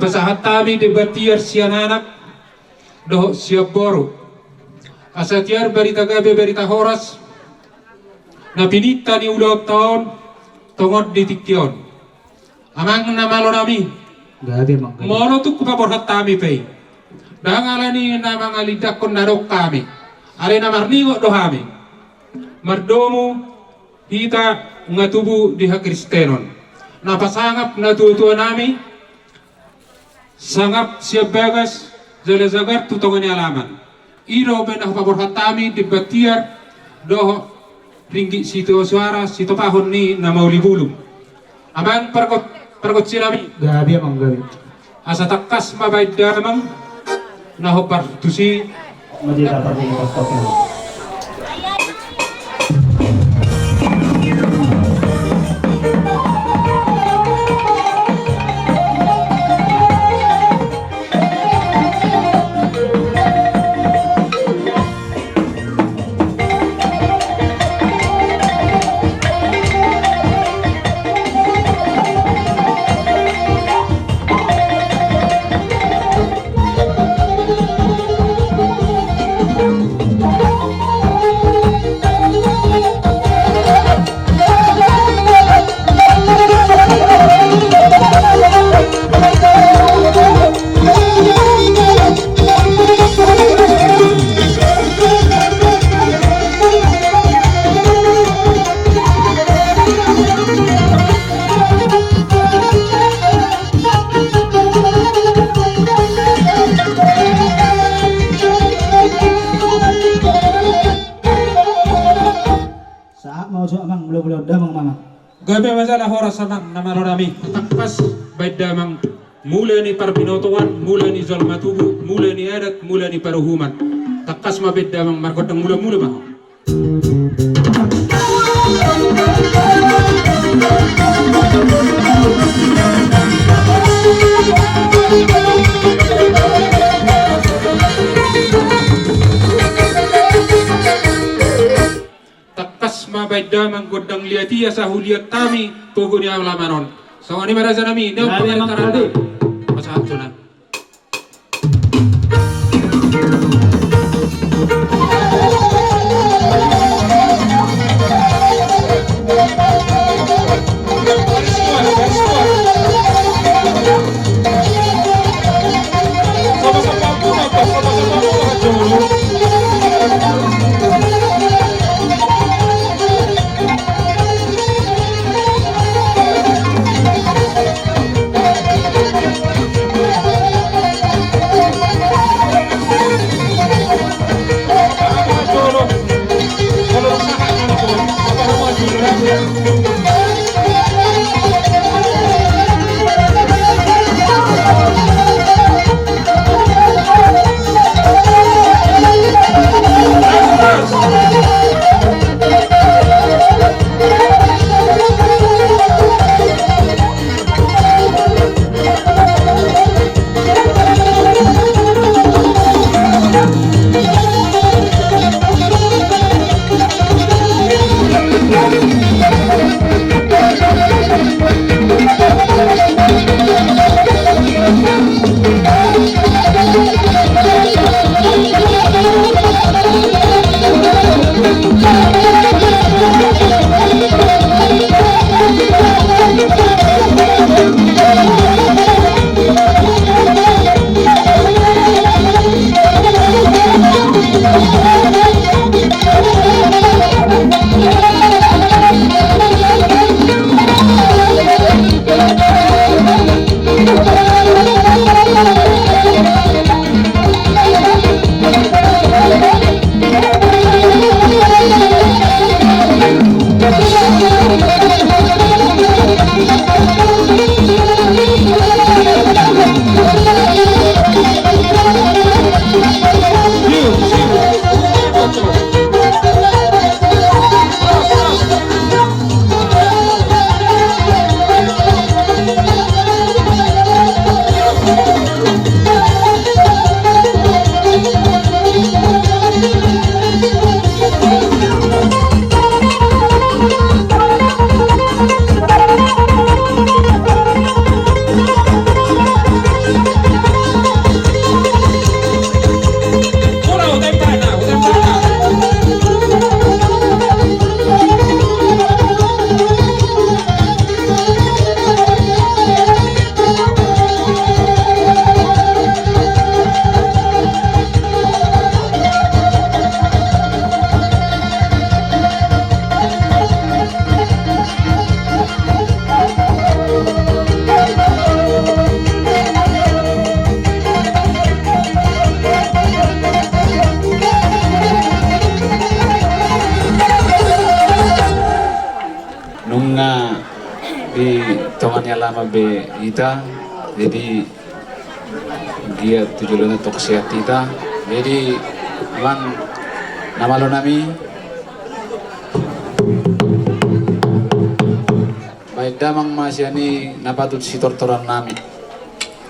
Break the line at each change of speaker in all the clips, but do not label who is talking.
Masahat tami di batiar sian anak doh siap boru. Asatiar berita gabe berita horas. Na pinita ni ulang tahun tongot di tikyon. Amang namalo nami.
Gabi mang.
Mono tu kupaborhat tami pay. Dangalani namang alidak kon narok kami. Are namarningo dohami. Mardomo hita ngatubu diha Kristenon. Napasangap na tutua nami. Sangap siap bagas jala-jagar tutongan alaman. Iro ben aku paborhat tami di batiar doh ringgi situ suara situ pahon ni nama ulibulum. Amang perkot silami.
Gabi mang gabi.
Asa takas mabait damang nahopar tusi
Madi dapat di pastokin.
Gabi masalah horas sama nama rami. Takas baik damang mula ni parpinotoan, mula ni zalmatubu, mula ni adat, mula ni paruhuman. Takas mabed damang markotang mula-mula mah. Mabait damang godang liatia sa huliat tami tugo ni alamanon. So ani marasa nami ne pangalantaran de. Masahat na.
Makanya lama be ita, jadi dia tujuan untuk sehat ita. Jadi lang nama lo nami. Baik damang masih ani napatut si tortoran nami.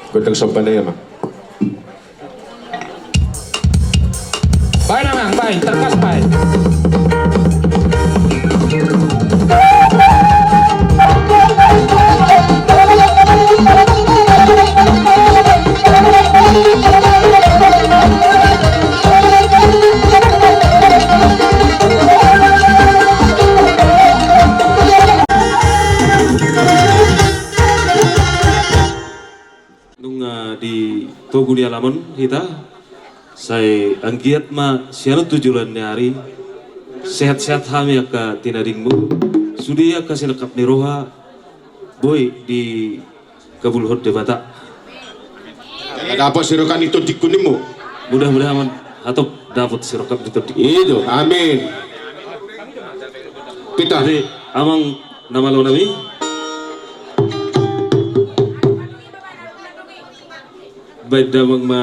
Gudang sopan na yan,
Baik namang, baik, terkas baik.
Di Toguni Alamon kita saya anggiat ma siapa tujuan hari sehat-sehat kami ka tinadingmu sudia ka silakap ni roha boy di kabulhod de bata
Dapat sirokan itu dikunin mo.
mudah-mudahan atau dapat sirokap di tepi
Itu, amin. Kita.
jadi amang nama lo nami baik damang ma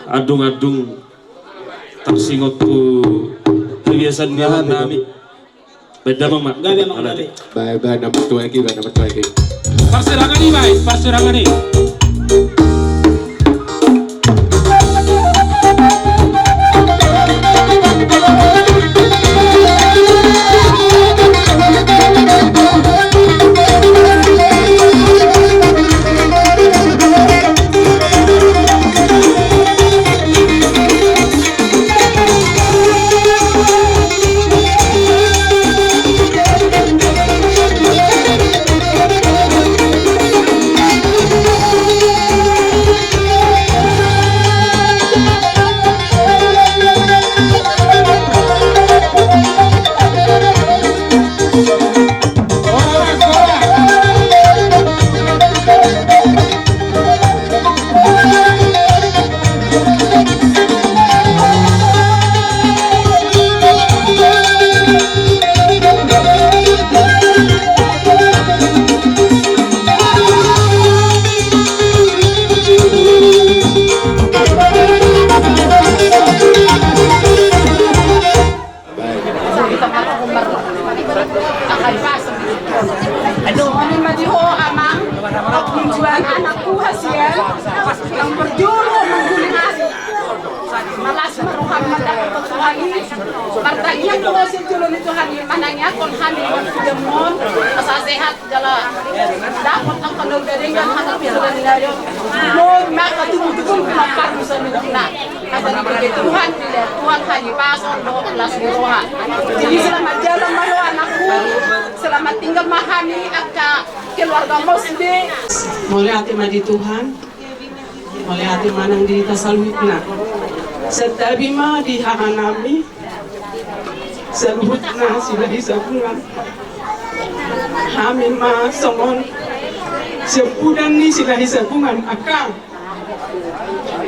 adung-adung taksingot ku kebiasaan dia nami baik damang ma
Bye-bye, number 2 lagi, number 2 lagi.
Persirangan nih baik, persirangan nih.
Aduh, kami madiho amang tujuan anakku hasian yang berjuru mengguling asi. Malas meruham mendapat kesuali. Partainya kalau si julun itu hari mananya kon hari demon asa sehat jala dapat ang kanul garingan hanap bisa dilayo. Mo maka tunggu-tunggu makan bisa menjina. Kata diberi Tuhan tidak Tuhan hanya pasor doa kelas roha. Jadi selamat jalan malu anakku. Selamat tinggal mahami akka keluarga muslim.
Mulai hati madi Tuhan, mulai hati manang di tasalwit na. Setabi ma di hahanami, salwit na sila isabungan. Hami ma songon, sepudan ni sila isabungan akang.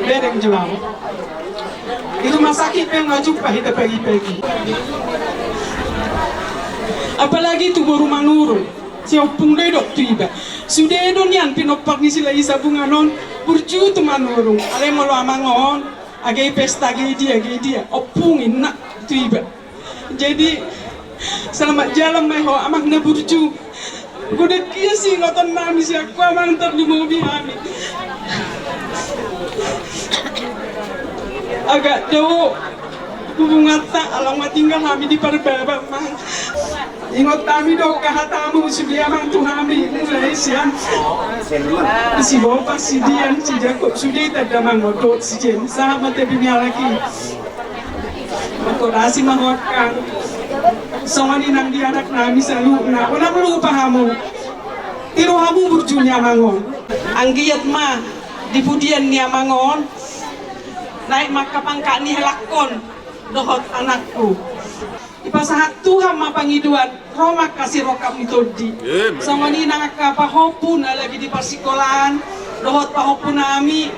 Bereng jual. Itu masakit yang ngajuk pahit pagi-pagi. Apalagi itu baru manurun. Siapung dok tiba. Sudah do nian pinopak ni sila isabunganon burju tu manurung. Ale malo amangon. Agai pesta agai dia. Opungin nak tiba. Jadi selamat jalan mai ho amang na burju. Gude kia sih ngoton nami si aku amang tar di mobil kami. Agak jauh hubungan tak alang tinggal kami di perbaba mang. Ingat kami dok kahatamu sudah mang tu kami mulai sian. Si bapak si Dian si Jakob sudah tak ada mang motor si Jen sahabat tapi lagi. Makorasi mangotkan. Songani nang di anak nami selalu na. Wala perlu pahamu. Tiro hamu burjunya mangon. Anggiat ma di pudian niya mangon. Naik maka pangkat ni lakon dohot anakku. Ipasahat Tuhan mapangiduan Roma kasih rokam itu di. Sama ni nang kapahopun lagi di pasikolan dohot pahopun nami.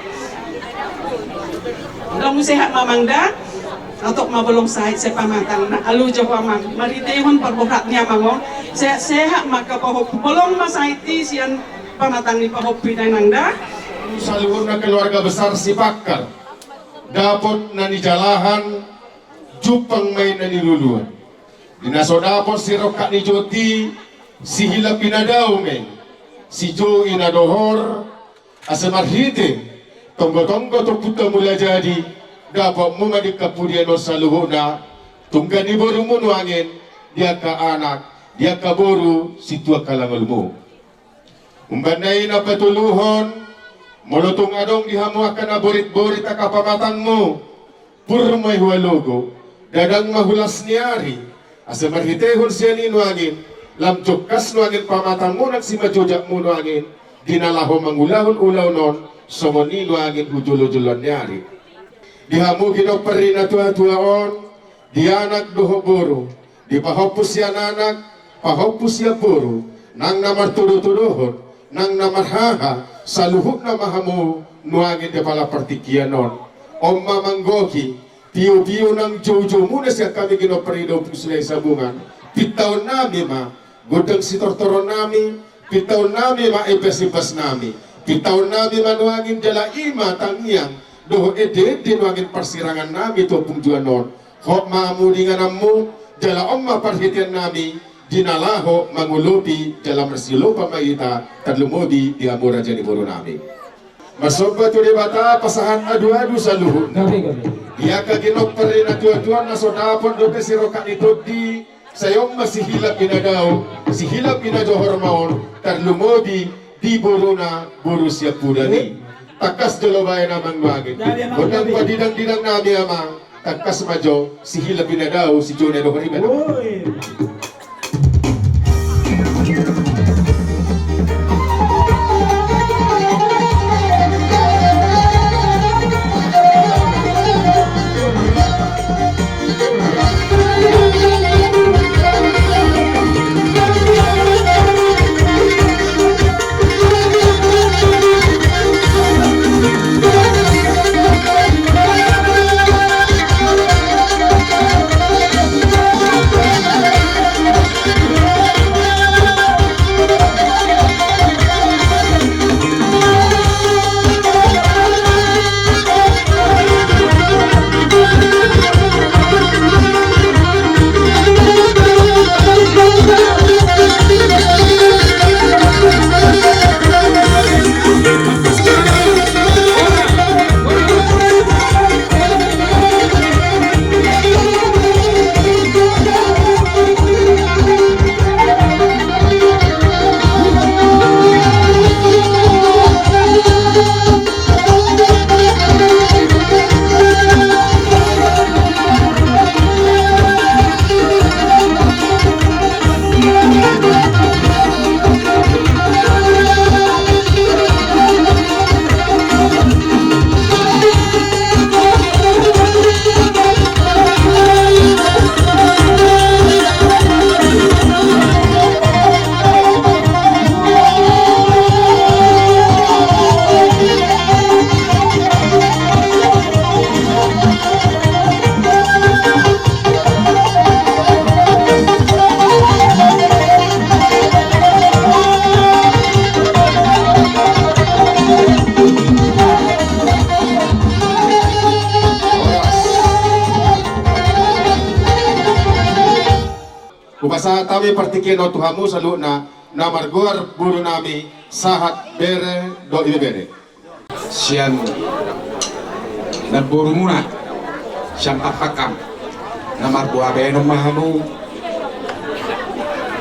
Lamu sehat mamangda. atok mabalong sahit sa pamatang na alu jo pamang maritehon parbuhat niya mangon sehat maka pahop bolong masahit siyan pamatang ni pahop pinanangda
Sa luhur na keluarga besar si Pakar, dapat na nijalahan, jupang may naniluluan. Dinaso dapat si Roka ni Joti, si Hilap Inadaw men, si Jo Inadohor, asamarhite, tonggo-tonggo to puta mula jadi, dapat mumadik kapudian sa luhur na, tungga ni boru mo nuangin, dia ka anak, dia ka boru, si tua kalangal mo. Umbanay na patuluhon, molotong adong dihamuakan na borit-borit ka pamatang mo, puro may huwalogo, dadang mahulas niyari, asa marhitehon siya ni nuangin, lamtyokas nuangin pamatang mo, nagsimajojak mo nuangin, dinalaho mangulahon-ulaw non, songon ni nuangin hujulo-julon niyari. Dihamu ginopari na tuwa-tuwaon, dianak dohoboro, di pahopus siya nanak, pahopus siya puro, nang namartudo-tudohon, nang namarhaha, sa luhut na mahamu, nuangin de pala partikianon, om mamanggoki, piyo-piyo ng jojo muna siya kami ginoparido pusulay sa bungan, pitaw nami ma, godang si tortoron nami, pitaw nami ma ipes-ipes nami, pitaw nami manuangin dala ima tangyang, doho ede dinuangin persirangan nami to pungjuanon, hok maamudingan namu, dala om maparhitian nami, dinalaho mangulupi dalam resilo pamaita tadlumodi di amura jadi buru nami. Masoba tu debata pasahan adu-adu sa luhut. Dia kaginok pari na tuan-tuan na sodapon do kesirokan itu di sayong masih hilap inadaw, si hilap inajohor maon tadlumodi di buru na buru siap pudani. Takas dolobay namang bagay. Undang padidang-didang nami amang takas majo si hilap inadaw si Jone dohor ibadaw. Kupasa tami partikin o tuhamu salu na namarguar buru nami sahat bere do ibe bere.
Sian nagburu muna siyang papakam namar buah benom mahamu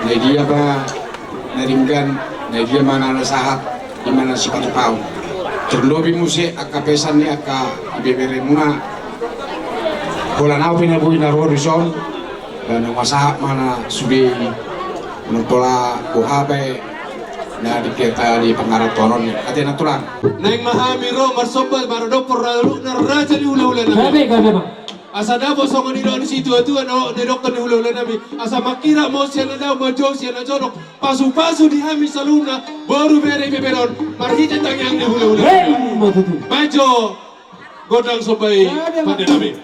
na dia ba naringgan na dia mana nasahat di mana si patupau terlobi musi akapesan ni aka ibebere muna kola nau pinabuhi na horizon dan masahat mana subi mentola kuhabe na diketa di pengarap toron ati natulang
naing mahamiro marsobal marodo porralu na raja ni hula-hula nami asa dabo songo ni do situ atu ano ni dokter ni hula-hula nami asa makira mo siya na daw majo siya na jodok pasu-pasu di hami saluna baru bere beberon marhita tangyang ni hula-hula majo godang sobai pada nami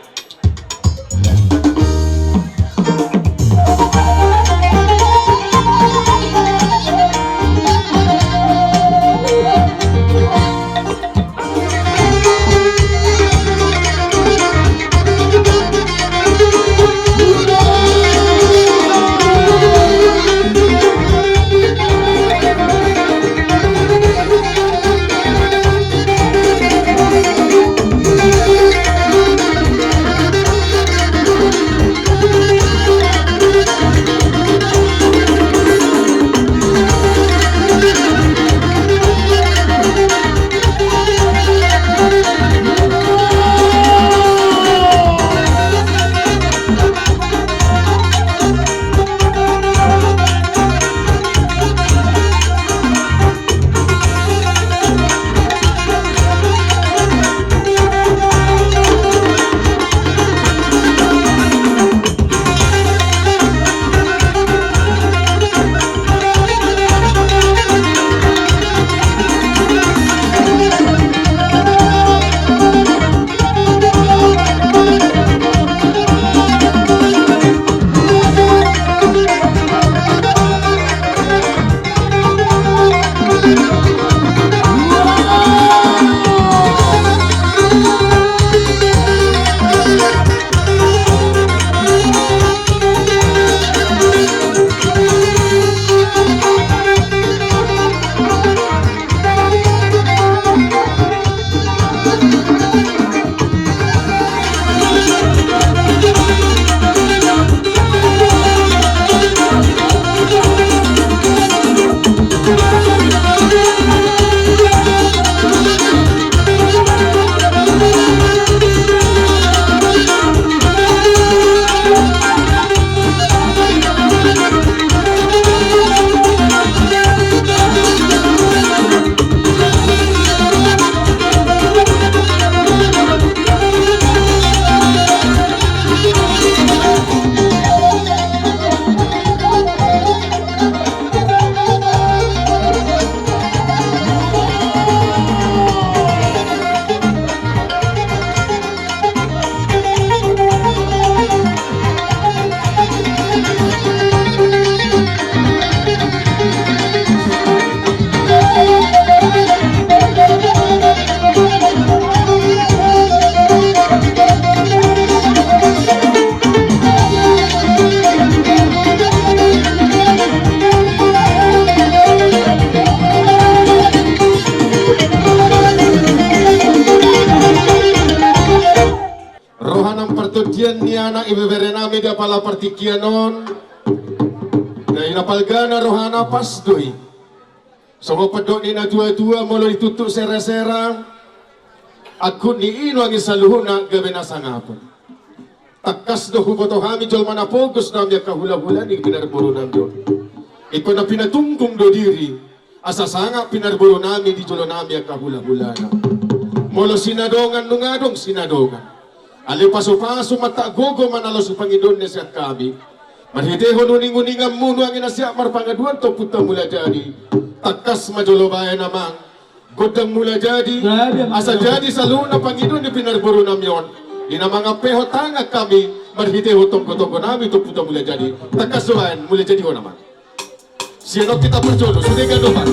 ni anak ibebere nami da pala partikianon na inapalgana rohana pasdoy so padon ni na dua-dua molo ditutuk sera-sera aku ni ino ang isaluhuna gabi na sangapon takas do huboto hami jol mana fokus nami kahula-hula ni pinarburo nami iko na pinatungkong do diri asa sanga pinarburo nami di jolo nami kahula-hula na molo sinadongan nungadong sinadongan ali paso-paso matagogo manalo sa Panginoon na siya kami. Manhiteho nuning-uningam muno ang inasya marpangaduan to puta mula jadi. Takas majolobaya namang. Godang mula jadi. Asa jadi sa luna Panginoon ni pinarburo namyon. Di na mga peho tanga kami. Manhiteho tongko-tongko namin to puta mula jadi. Takas doan mula jadi ho naman. Sino kita perjodoh. Sudah gadohan.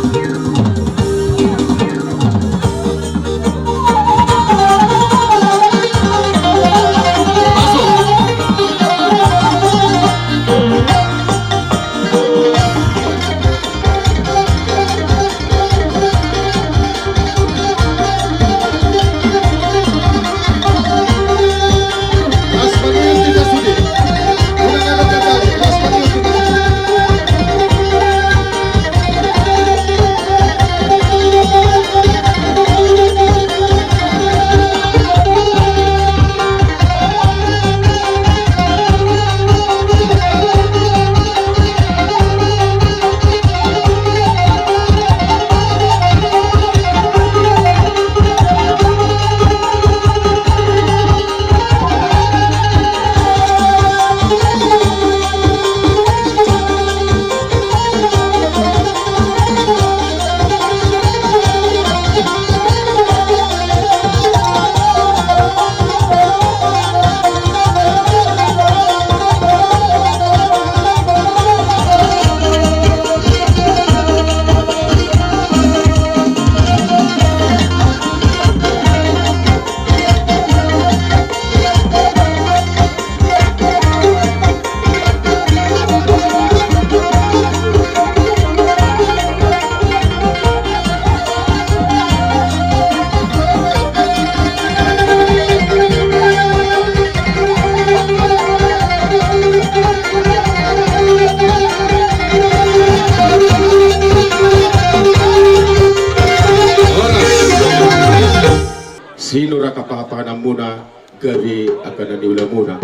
Sino ra kapapanan muna gabi akan naniula muna.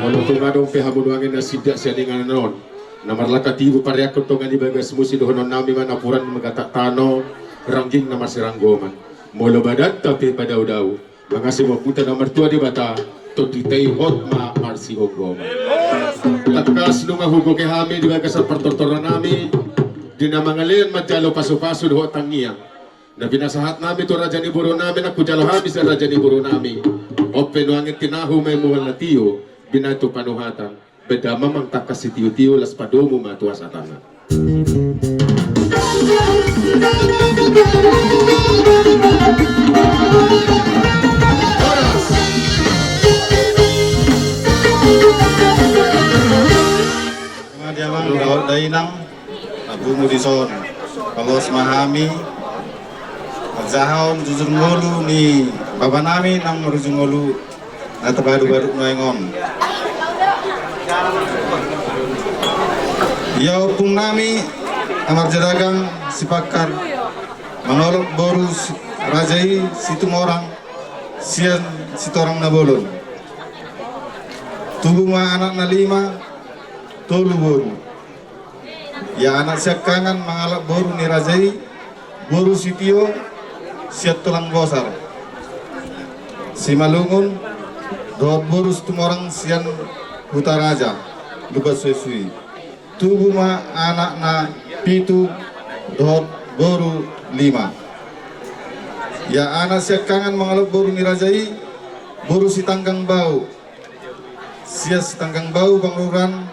Walau tungadong pehamunuangin na sidak siya dengan non. Namarlakatibo pariakot tong ani bagas musi dohonon nami manapuran magatatano rangging na masiranggoman. Molo badat tapi padaw-daw. Mga simaputa na martua di bata to titay hot ma marsi oggoman. Takas nung ahugo kay hami di bagas sa partortoran nami. Di na mga liyan madjalo paso-paso doho tangiang. Na binasahat namin to raja ni buro namin ako jalo habis sa raja ni buro namin. Open wangit tinahu may muhal na tiyo binato panuhatan. Beda mamang takas si tiyo-tiyo las padomo matuwa sa tangan.
Diamang daot dainang abu mudison kalau semahami Zahon jujungolu ni baba namin ang marujungolu na tabadu-badu ngayon. Yaw pung nami amar jadagang sipakar manolok boru rajai situmorang sian sitorang nabolon. Tubuh ma anak na 5 tolu boru. Ya anak siakangan mangalak boru ni rajai boru sitio siat tulang bosar si malungun doa borus tumorang sian hutaraja lubat suisui tubuh ma anak na pitu doa boru 5 ya anak siat kangan mengalap boru nirajai boru si tanggang bau siat si tanggang bau bangruran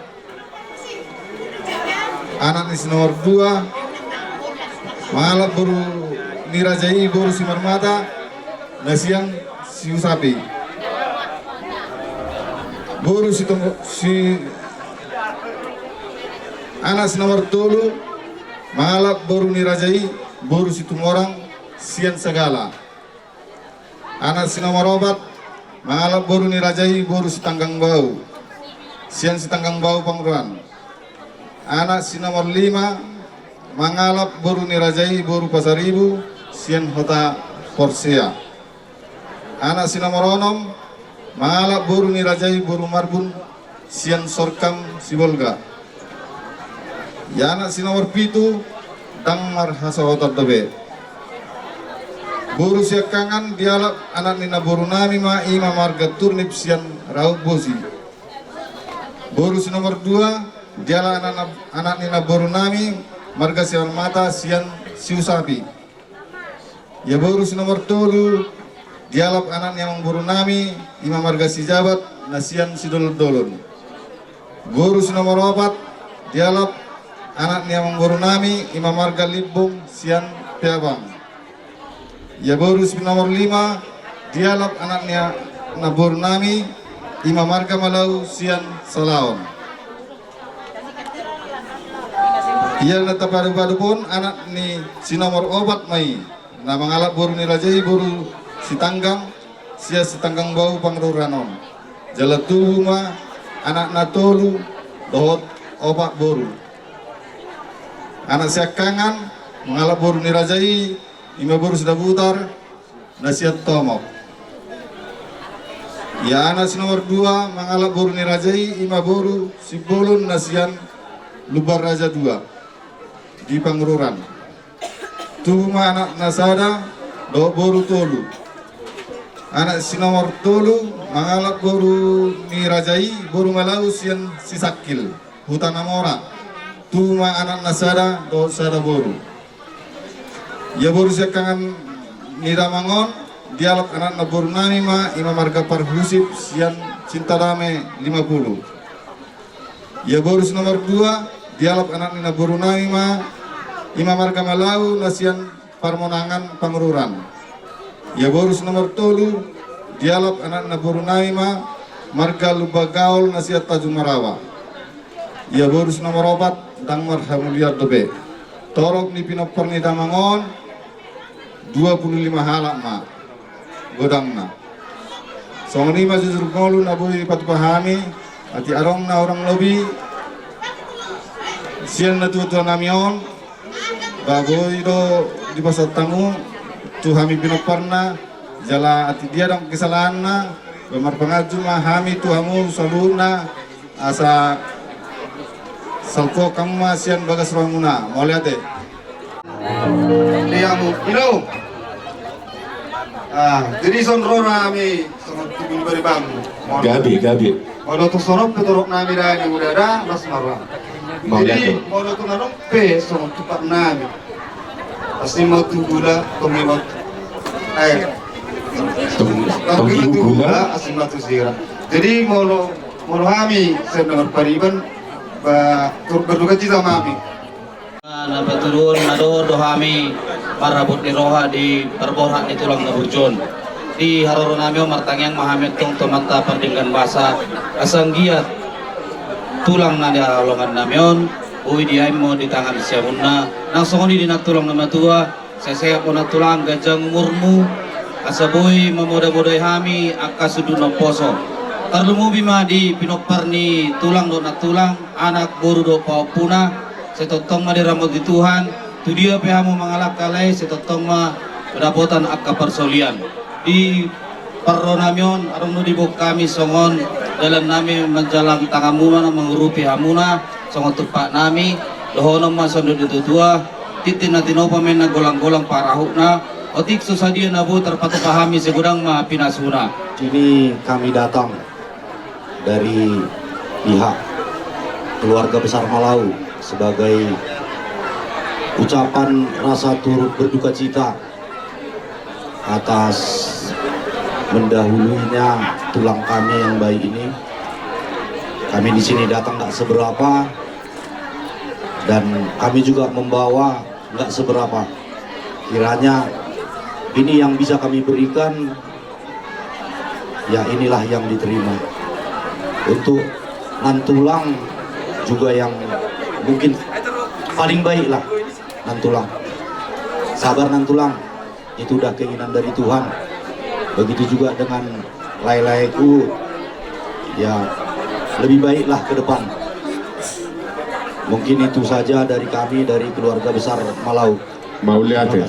anak ni nomor 2 mengalap boru nirajai boru si marmata nasiang si usapi boru si anak si nomor 3 malap boru nirajai boru si tumorang sian segala anak si nomor 4 mangalap boru ni Rajai boru si Tanggang Bau sian si Tanggang Bau Panguruan. Anak si nomor 5 mangalap boru ni Rajai boru Pasaribu sian Hota Porsea. Anak si nomor 6 mangalap boru ni Rajai boru Marbun sian Sorkam Sibolga. Ya anak si nomor 7 Dangmar Hasahotar Dobe. Boru siakangan dialap anak nina boru nami ma ima marga turnip sian Raut Bosi. Boru si nomor 2 dialap anak nina boru nami marga sian mata sian Siusapi. Ya boru si nomor 3 dialap anak yang boru nami ima marga si Jabat nasian si Dolon. Boru si nomor 4 dialap anak yang boru nami ima marga Libung sian Piabang. Ya boru si nomor 5 dialap anaknya nabur nami ima marga Malau sian Salaon. Ia nata padu pun anak ni si nomor 4 mai na mangalap boru ni Rajai boru si Tanggang sia si Tanggang Bau Pangruranon. Jala tubuh ma anak natolu dohot obat boru. Anak siakangan mengalap boru ni Rajai ima boru sudah putar nasihat tomok. Ya anak si nomor 2 mengalap boru ni Rajai ima boru si bolun nasian Lubar Raja 2 di Pangururan. Tubuh ma anak nasada do boru tolu. Anak si nomor 3 mengalap boru ni Rajai boru Malau sian si Sakil Hutan Amora. Tubuh ma anak nasada do sada boru. Ya boru siakangan nira mangon dialog anak na boru nami ma ima marga Parhusip sian Cinta Dame 50. Ya boru si nomor 2 dialog anak na boru nami ma ima marga Malau nasian Parmonangan Pangururan. Ya boru si nomor 3 dialog anak na boru nami ma marga Lubagaul nasiat Tanjung Marawa. Ya boru si nomor 4 Dangmar Hamuliar Dobe. Torok ni pinopor ni damangon 25 halak ma godangna. Songni ma jujur ngolu na boy patupahami ati arong na orang lobi sian na tuwa namion baboy do di pasar tamu tu hami pinoparna jala ati dia dong kesalahan na bemar pengaju ma hami tu hamu saluna asa salko kamu ma sian bagas ramuna mau lihat deh
Liamu ino. Jadi sonro nami sangat tubing beribang.
Gabi.
Kalau tu sorok ketorok nami dah ni udara mas marah. Jadi kalau tu narong pe sangat tupak nami. Pasti mau tu gula tomimot. Tomimot gula asin matu sira. Jadi mau kami sedang berpariban berduka cita mami.
Na baturun na dohami parabot ni roha di perborhat ni tulang na burjon di haroro namyo martangyang mahamit tong tomata pandinggan basa asanggiat tulang na di harolongan namyon uwi di mo di tangan siya muna nang songoni di natulang na matua sesaya po na tulang gajang umurmu asaboy mamoda-moday hami akasudu no poso tarlumubi ma di pinopar ni tulang do na tulang anak buru do paupuna setotong ma diramot di Tuhan tu dia pehamu mengalak kalai setotong ma pendapotan akka persolian di perronamion arung di bok kami songon dalam nami menjalang tangamuna mengurupi hamuna songon tupak nami dohono ma sondo di tutua titin natino pamen na golang-golang parahukna otik susadia nabu terpatu pahami segudang ma pinasuna.
Ini kami datang dari pihak keluarga besar Malau sebagai ucapan rasa turut berduka cita atas mendahulunya tulang kami yang baik ini. Kami di sini datang tak seberapa dan kami juga membawa nggak seberapa. Kiranya ini yang bisa kami berikan, ya inilah yang diterima. Untuk nantulang juga yang mungkin paling baik lah nantulang, sabar nantulang, itu udah keinginan dari Tuhan. Begitu juga dengan lai-laiku ya lebih baiklah ke depan. Mungkin itu saja dari kami, dari keluarga besar Malau.
Mauliate.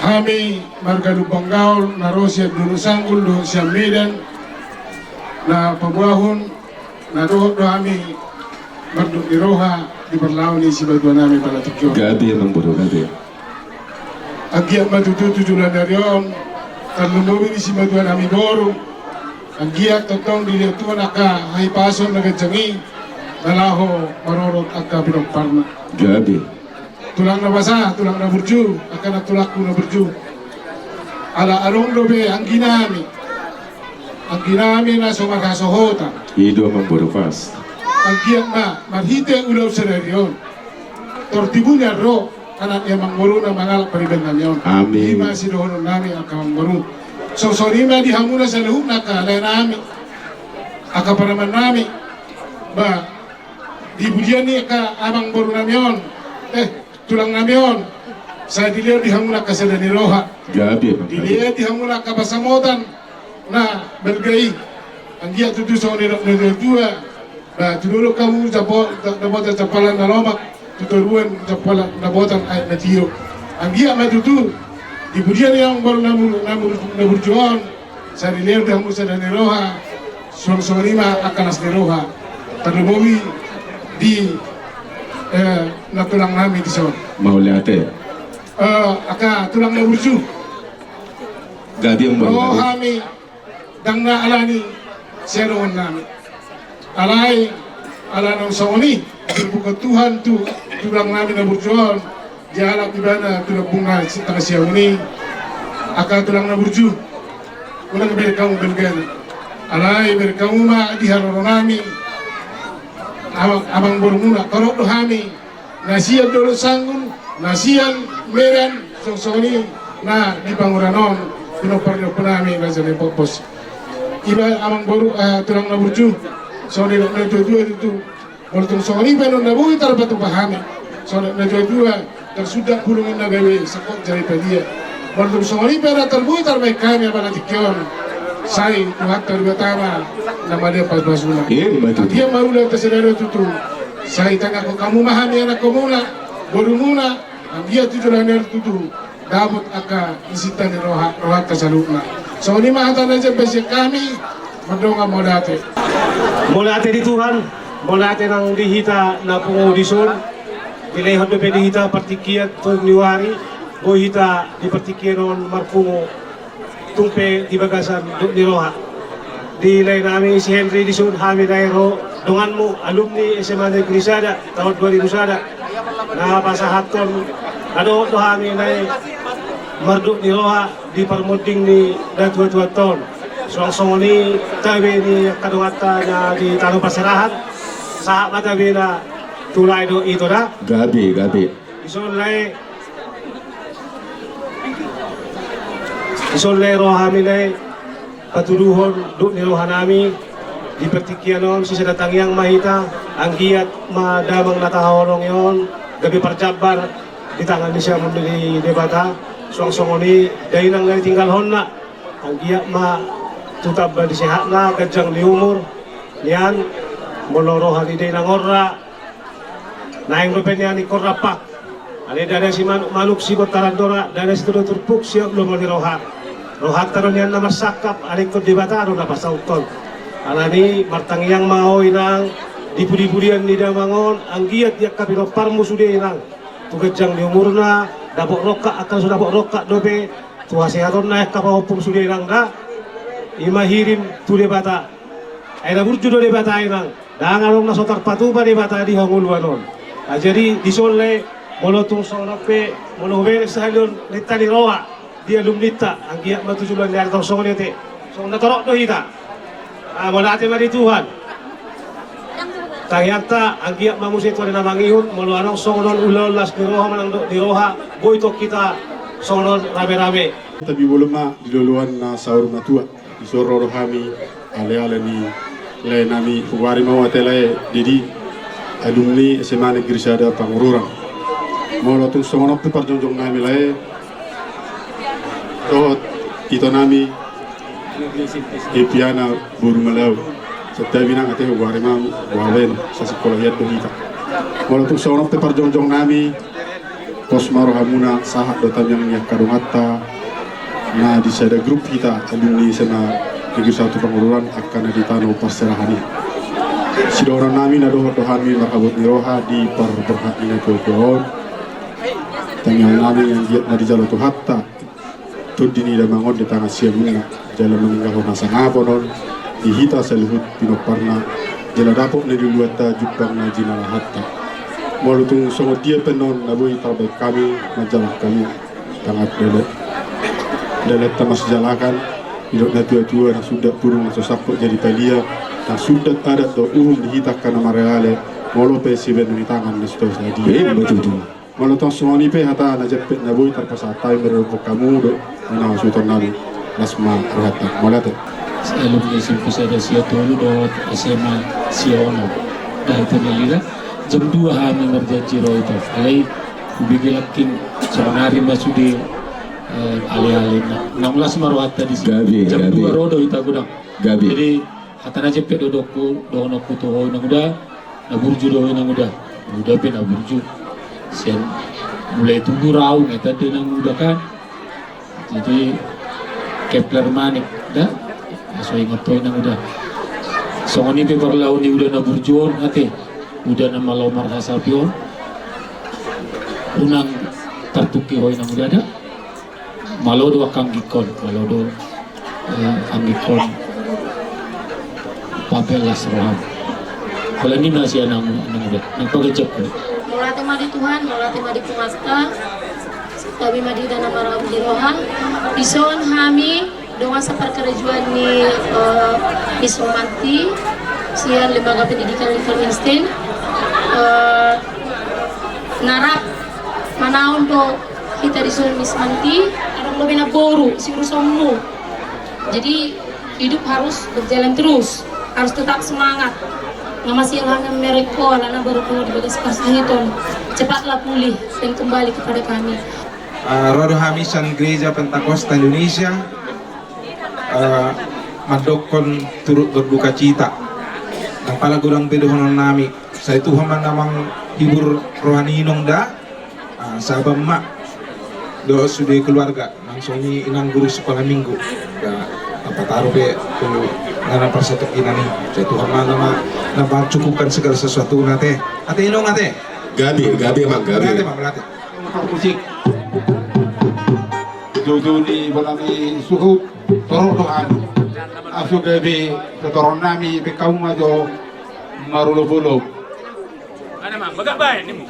Kami marga Lubanggaul narosia dulu sanggul do siam Medan na pabuahon na doho do kami marduk di roha di berlawan si baduan kami pada tukyo.
Gabi emang bodoh gabi.
Agiat matutu tujulan dari om terlumbubi si baduan kami boru. Agiat totong dilihat tuan aka hai pason nagajangi nalaho marorot aka binok parna.
Gabi.
Tulang na basa, tulang na burju, akan tulakku na burju. Ala arong dobe ang ginami na sumarkasohota.
Ido emang bodoh pas.
Ang giyak na, marhite ulaw sa reriyon. Tortibunya ro, kanan iya mangguru na mangalak pariban namin.
Amin.
Lima sidohonon namin ang kamangguru. So sorima di hamuna sa lehuk na kalay namin. Aka paraman namin. Ba, di budian ni ka amang boru namin. Tulang namion saya dilihat di hamuna kasada ni roha
Gabi.
dilihat di hamuna kabasamotan na bergai anggia tutu so ni dua na tudulu kamu japo dapat japalan na lomak tuturuan japalan dabotan ay natiro anggia matutu di budian yang baru na berjuang saya dilihat di hamuna kasada ni roha suang lima akanas ni roha terlebih di na tulang namin di son.
Mauliate.
Aka tulang na burju.
Gabi yang bodoh.
Oo kami dang na alani seroon namin. Alay ala ng sauni. Berbuka Tuhan tu tulang namin na burjuan. Dialak iba na tulang bunga sa siyauni. Aka tulang na burju. Walang berkamu belgan. Alay berkamu ma di haroro namin. Abang bermula korok do hami nasian dulu sanggun nasian meran soni na di panguranon pinopar do penami razane popos iba abang baru tulang na burju soni na dua itu boltung soni penon na bui tarbatu pahami soni na dua tersudak bulungin na gawe sakot jari pedia boltung soni pera terbui tarbai kami apa nanti kion sai tuhat terbatama nama dia pas basuna. Dia marulah tersedara tutu. Saya tanya ko kamu mahami anak komuna, boru muna, dia tujuan anak tutu. Dapat aka isita ni roha kasalukna. So ni mahatan aja besi kami mendonga modate.
Modate di Tuhan, modate nang dihita na pungudison. Dilehot be dihita partikiat Februari, go hita di partikiron marpungo tumpe di bagasan di roha. Di lain namin si Henry Dison, kami nairo donganmu alumni SMA Negeri Sada tahun 2000 Sada na pasahaton ano to kami na marduk ni roha di permuding ni dua tahun soang ni tabi ni kadungata na di tanong pasarahan sa matabi na tulay do ito na
Gabi.
Ison lay roha kami na patuluhon do ni roha nami di pertikianon si sadatang yang mahita ang giat madamang natahorong yon gabi parjabar di tangan ni siya mundo di debata suang ni dahil nang tinggal honna ang giat ma tutab di sehat na kajang di umur niyan molorohan di day nang orra naing rupen niyan ni korra pak ali dada si manuk si kotarandora dada si tudo turpuk siya belum ni roha rohat taron yan na masakap alikod di bata ano na pasauton alani martangyang mahoy nang dipudi-pudian ni damangon ang giat yak kapino parmu sude nang tugajang ni umur na dabok roka akan sudah dabok roka dobe tuha sehaton na kapahopum sude nang da imahirim tu de bata ay na burju do de bata nang dangalong na sotar patuba de bata di hanguluanon jadi disole molotung sonope monobe sa halon letani roa dia lumnita ang giat matujulan dari tong songon ite so natorok do hita modate mari Tuhan tahyata ang giat mamusit ko na mangihon molo anong songon ulol las di roha manang di roha boito kita songon rame-rame
tapi bulma diluluan na saur matua isoro rohami ale ni le nami fuwari mau atele didi alumni SMA Negeri Sada Pangururang molo tung songon parjonjong nami lae tot ito nami Epiana Burmalau. Setiap binang ate warima walen sa sekolah yat kita. Walaupun seorang te parjongjong nami pos marohamuna sahat dotam yang niak kadumata na di sada grup kita alumni sana Negeri Satu Pengururan akan ditano perserahani. Sidora nami na dohami marhabut niroha di perberhak ina kuon. Tanyang nami yang giat na di jalo tu hatta tudini da mangon di tanah siamuna jalan meninggal masa ngaponon dihita seluhut pinoparna jala dapok na diluata jupang na jinala hatta. Walutung songo dia penon nabui terbaik kami majalah kami sangat dalat tamas jalakan hidup na tua-tua na sudah burung na sosapok jadi pelia na sudah ada do dihitakan nama reale molo pe siben ni tangan na sto sa dia betul. Molo tong songoni pe hata na jepet nabui terpasatai berupuk kamu do na suton nari lasma rehata molate
alumni simpus ada sia tolu do SMA Siono dah itu nilila jam 2 kami ngerjaji roh itu alai kubigilakin sebenarnya masuk di alih-alih 16 marwata di sini jam 2 rodo itu gudang jadi hatana jepet dodokku donoku tuh nang udah naburju doh nang udah pe naburju sen mulai tunggu raung eta nang udah kan jadi Kepler manik dah so ingat tuh nang udah songoni pe berlaun di udah naburjuon hati udah nama lomar hasapion unang tertuki hoy nang udah ada malo do kanggikon malo do anggikon papel lasroham kalau ini masih nang udah nang pagecek
Molate madi Tuhan molate madi pumasta kami madi dana maram di rohan bison hami doa seperkerjuan ni Misomanti sian lembaga pendidikan Liechtenstein narap manaon do kita di Sulawesi Mismanti ada lebih na boru si urusommu jadi hidup harus berjalan terus harus tetap semangat ngamasi ilham mereka lana baru keluar di bagas persahiton cepatlah pulih dan kembali kepada kami
Rodo Hamisan Gereja Pentakosta Indonesia madokon turut berduka cita ang palagurang pedohonon nami sa Tuhan man namang hibur rohani nong da sa mak do sudah keluarga langsung ni inang guru sekolah minggu da apa taruh be tu ngana persetek inani sa Tuhan man nama cukupkan segala sesuatu nate ate inong ate gabi mak melate
musik jojo ni bolami suhut torok doan asu gabi ketoron nami pe kaum ajo marulo ada mang bagak bae ni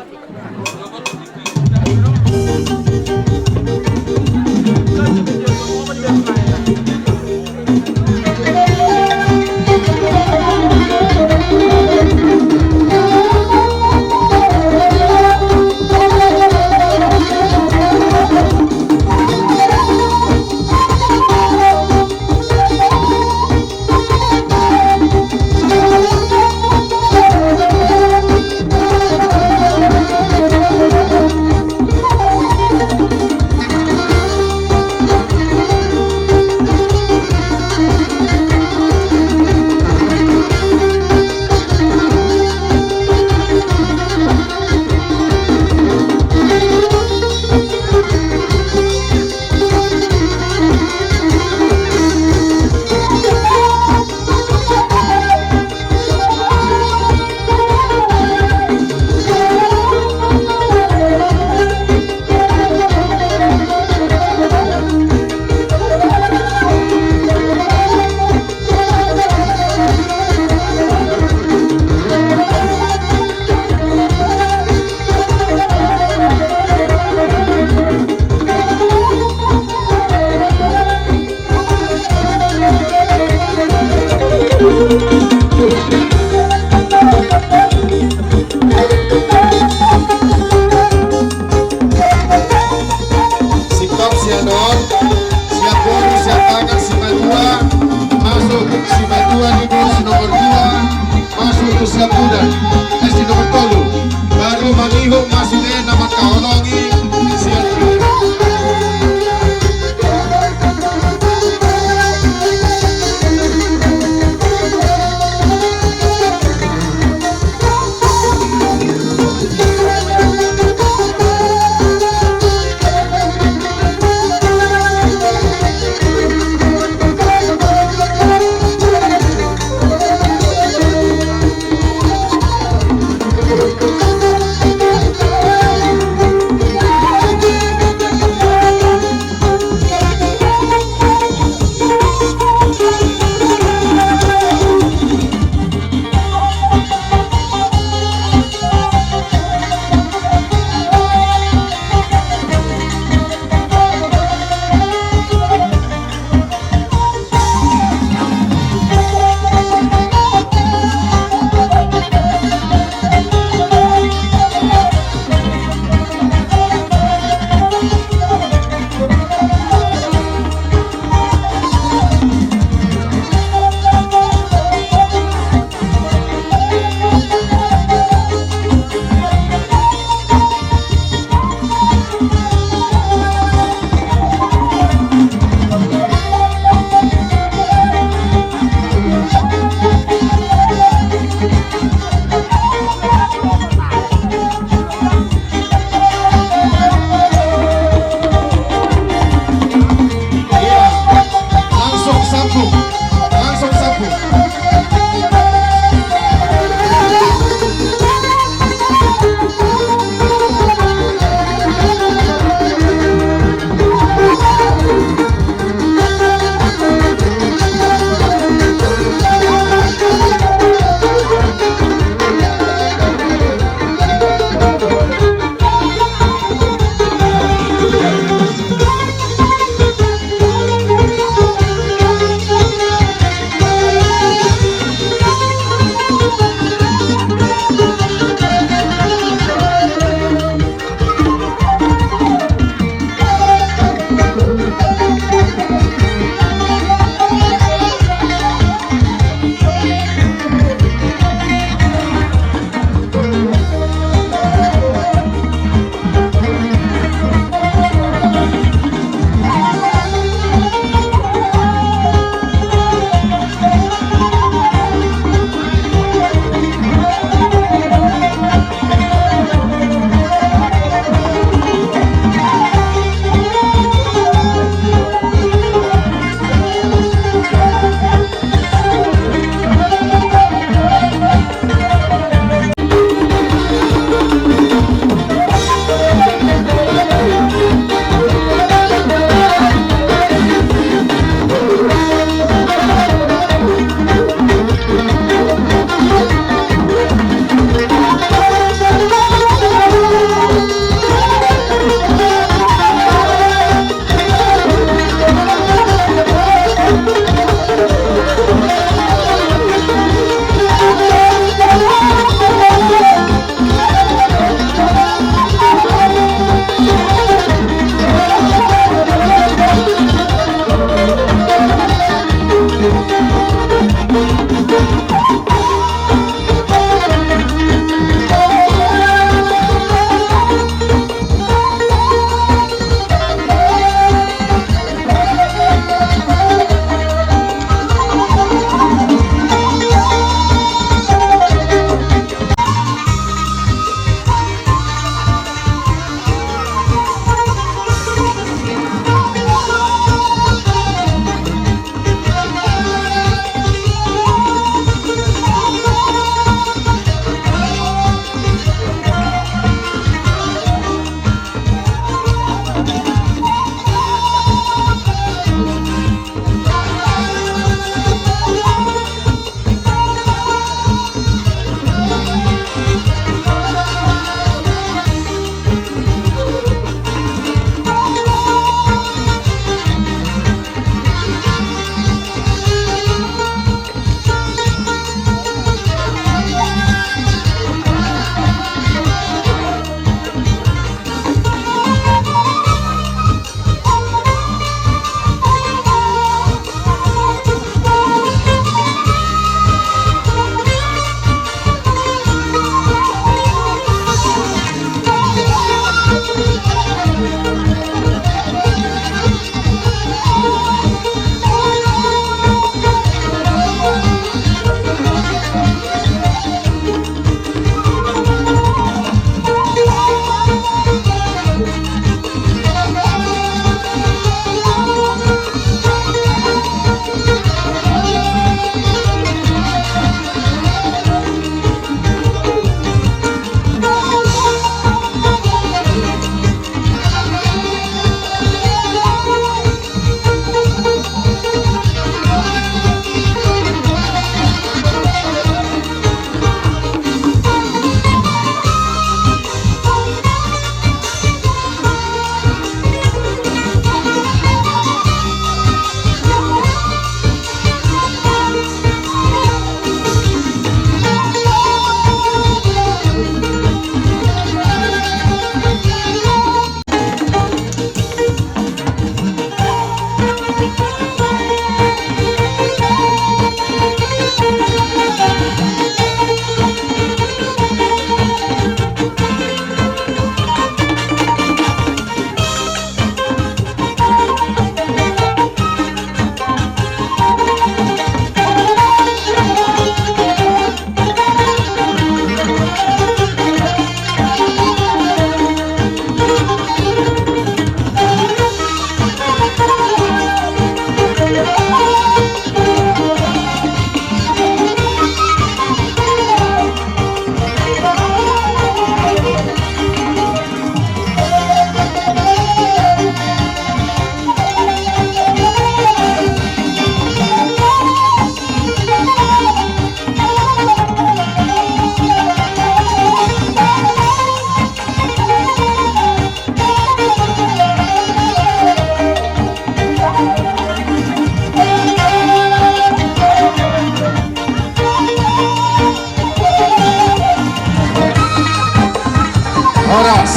Horas.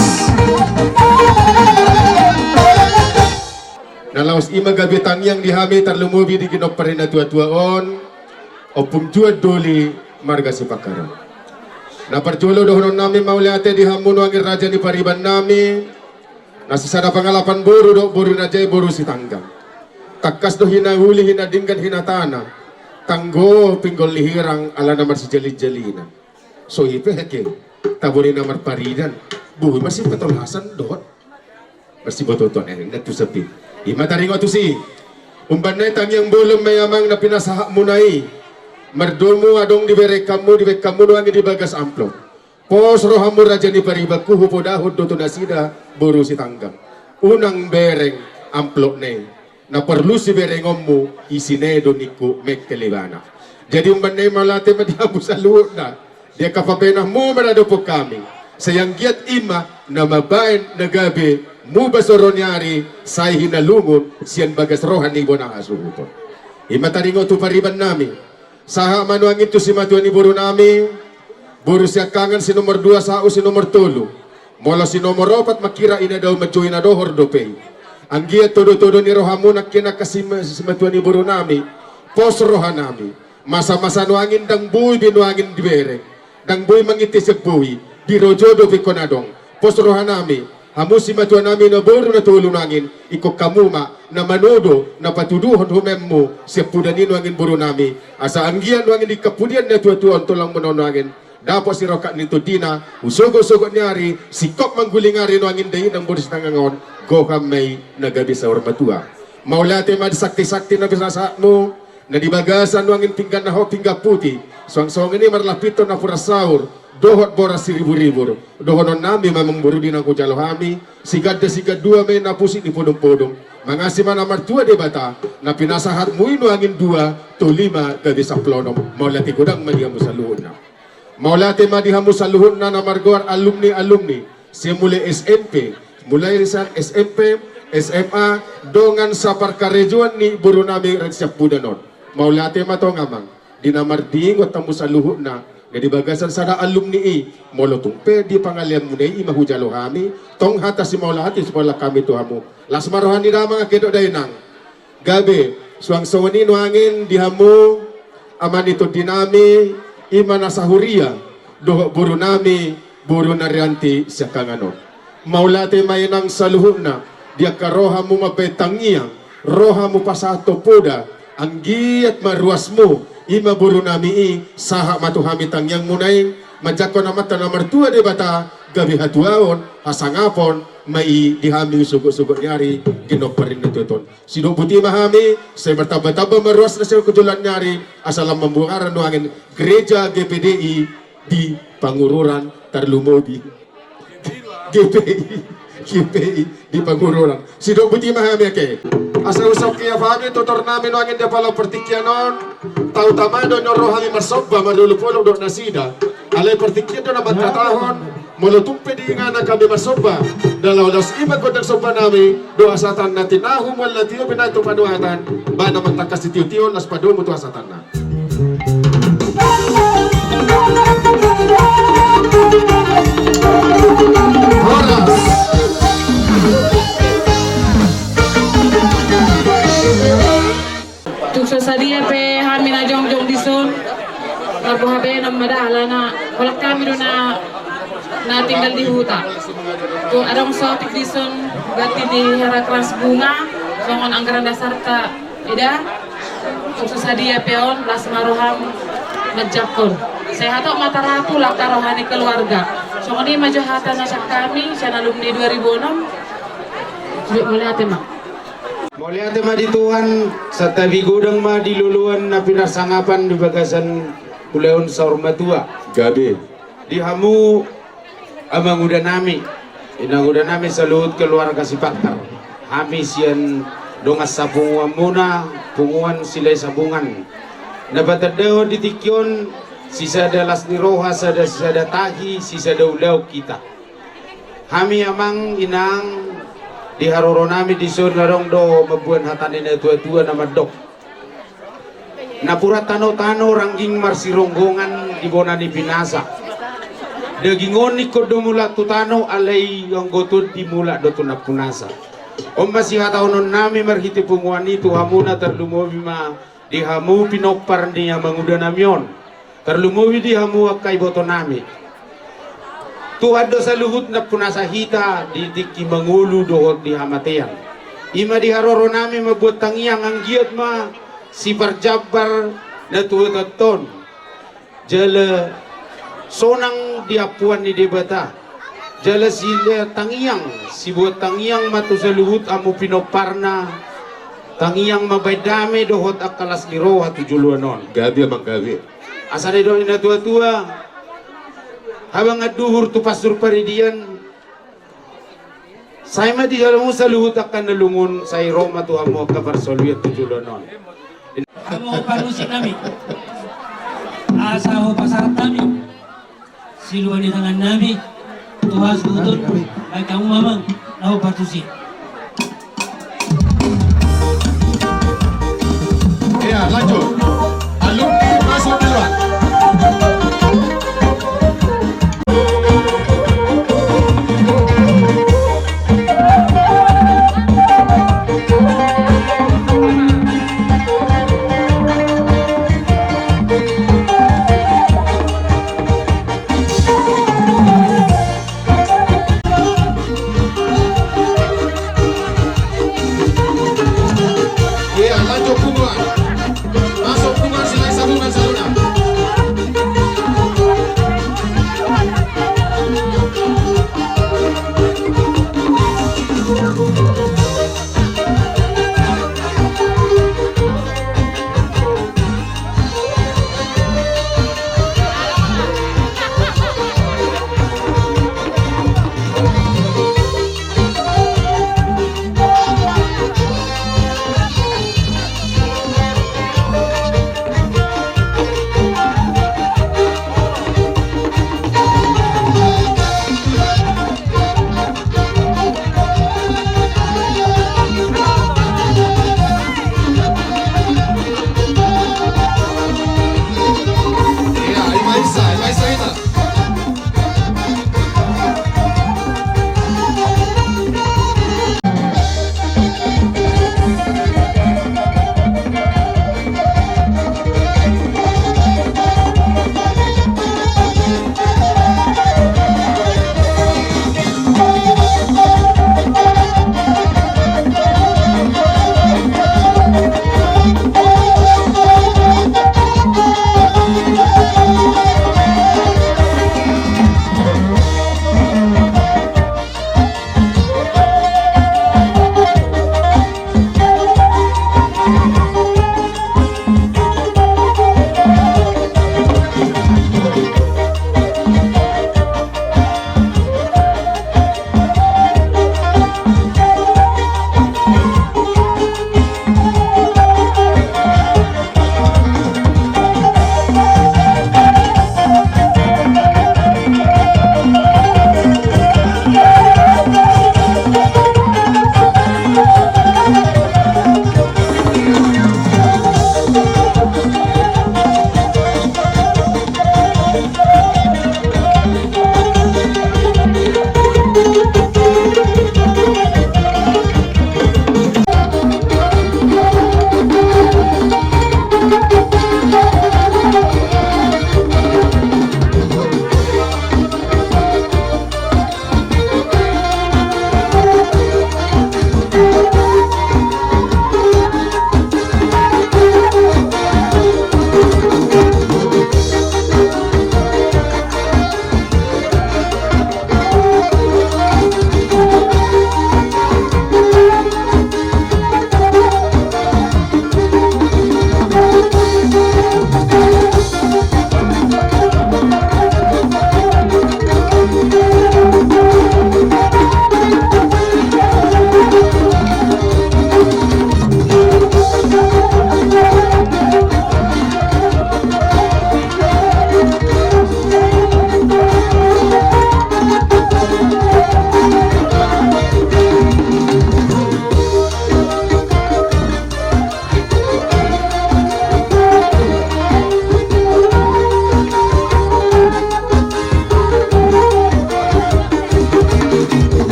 Nalaos ima gabi tangyang dihami tarlumubi di kinop parina tua-tuaon opung jua doli marga sipakaran. Na parjulo dohonon nami mauliate dihamun wangir raja ni pariban nami nasisada pangalapan boru do boru najay boru si tanggang. Takas do hina huli hina dinggan hina tanah tanggo pinggol lihirang ala namar si jalin-jalina. So ipe heke taburi namar paridan buhi masih petolasan dohot masih bototon enak tu sepi. Ima taringo tu si umbanay tangyang bulong mayamang na pinasahak munay mardomo adong dibere kamu nuangi di bagas amplop pos rohamu raja ni pariba kuhu podahod do tunasida boru si tanggang unang bereng amplop ne na perlu si berengommu isine do niku mekkelibana. Jadi umbanay malate madihamu sa luot na dia kapapenah mo marado po kami sayang giat ima na mabain na gabi mu basoronyari say hinalungon siyan bagas rohani bonang asuhuton. Imataringo tu pariban nami. Saha manuang itu si matuan ibu nami. Buru siya kangan si nomor 2 sao si nomor 3. Mola si nomor 4 makira ina daw majuin na dohor dopey. Ang giat todo-todo ni rohamu nakina kasi si matuan ibu nami. Pos rohanami. Masa-masa nuangin dang buy binuangin dibere. Dang buy mangiti siya buy. Dirojo do pikonadong. Pos rohanami. Hamu si matuan namin na boru na tulong nangin, iko kamuma na manodo na patuduhon humemmo siya pudanin wangin boru nami. Asa anggian wangin di kapudian na tuwa-tuwa tulang manonangin. Dapo si rokat nito dina, usugo-sugo nyari, sikop manggulingari wangin dahin ang boru sa tangangon, goham may nagabi sa ormatua. Maulate madisakti-sakti na bisasa mo, na dibagasan wangin pinggan na ho pingga puti, suang-suang ini marlapito na purasaur, dohot boras ribu-ribu dohonon nami mamang buru di nang kujalo hami sigad dua may napusi di podong-podong mangasi man amar tua de bata na pinasahat muino angin 2 to 5 gabi sa plonom maulati kudang madihamu sa luhod na maulati madihamu sa luhod na margor alumni simule SMP mulai risan SMP SMA dongan sa parkarejuan ni buru nami regsap pudanon maulati matongamang dinamarding o tamu sa luhod na jadi bagasan sada alumni molotong pedi pangalian munay mahujalo kami tong hata si maulati sekolah kami tu hamu las marohani ramang akedo dainang gabe suang sawani nuangin dihamu aman itu dinami imana sahuria doh buru nami buru narianti sakangano maulati mainang saluhuna dia karohamu mapetangiang rohamu pasato poda anggiat maruasmu ima buru nami saha matuhami tangyang munay majako na mata na martua de bata gabi hatuaon hasangapon mai dihami sugo-sugo nyari ginoparin na tuton sido buti mahami saya bertaba-taba meruas na siya kujulan nyari asalam membuaran nuangin gereja GPDI di Pangururan Tarlumobi GPI di Pangururan sido buti mahami ke asa usap kaya fami tutor namin nuangin dia pala pertikyanon tau tamado nyo rohami masobba madulupolo do nasida alay pertikyan do na magkatahon mulutumpe di nga na kami masobba dalaw das ima ko nagsobba nami do asatan na tinahum wala tiyo pinagto panuhatan ba naman takas si tiyo-tiyo nas padu mo to asatan na Horas
Tukso sadia pe hamina jong dison Labu habe na madahala na walak kami do na tinggal di hutan. Tu adong sotik dison gati di Herakras bunga songon anggaran dasar ka ida tukso sadia peon las maroham majakon. Saya hatau mata ratu lah rohani keluarga. Songon ini majahatan nasak kami sana alumni 2006 mulai hati mak.
Mulia tema di Tuhan, satabi gudang ma di luluan na pinasangapan di bagasan Puleon Saurmatua.
Gabi.
Di hamu amang udah nami, inang udah nami salut keluarga si Paktar. Hami sian dongas sabungan muna, punguan silai sabungan. Nabatadeo di tikyon, sisa dalas ni roha, sada tahi, sisa daulau kita. Hami amang inang di haroro nami di sur larong do mabuan hatanin na tua-tua na madok napura tano-tano rangging marsironggongan di bona ni pinasa
Dagingoni ko dumula tutano alay ang gotod di mula do tunapunasa. O masih hataunon nami marhiti punguan itu hamuna terlumovi ma di hamu pinopar niya manguda namyon. Terlumovi di hamu akay boto nami. Tuhan do sa luhut na punasa hita di tiki mangulu dohot di hamatian. Ima di haroro nami mabuat tangiang ang giat ma si parjabar na tuwataton. Jala sonang diapuan ni debata jala sila tangiang si buat tangiang matu sa luhut amu pinoparna tangiang mabaydame dohot akalas ni roha tujuluanon
gabi amang gabi
asal do ina tua-tua habang aduhur tu pasur paridian saya mah di dalam sa luhut akan nalungun sa Roma tu amu kabar soluyat tujuluanon
amu panusin nami asa ho pasarap nami siluan di tangan Nabi Tuhan sudut baik kamu mamang lau partusi
Ya lanjut alumni masuk duluan.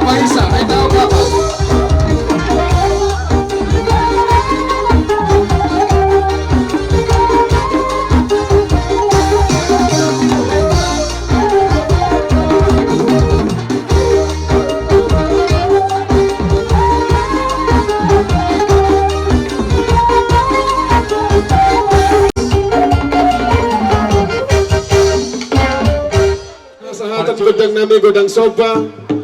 Mahisa, ay tao kapas. Sa hatag godang nami godang sopa,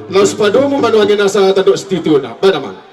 laos pa do mo manuhangin na sa hatag do stituna. Ba naman?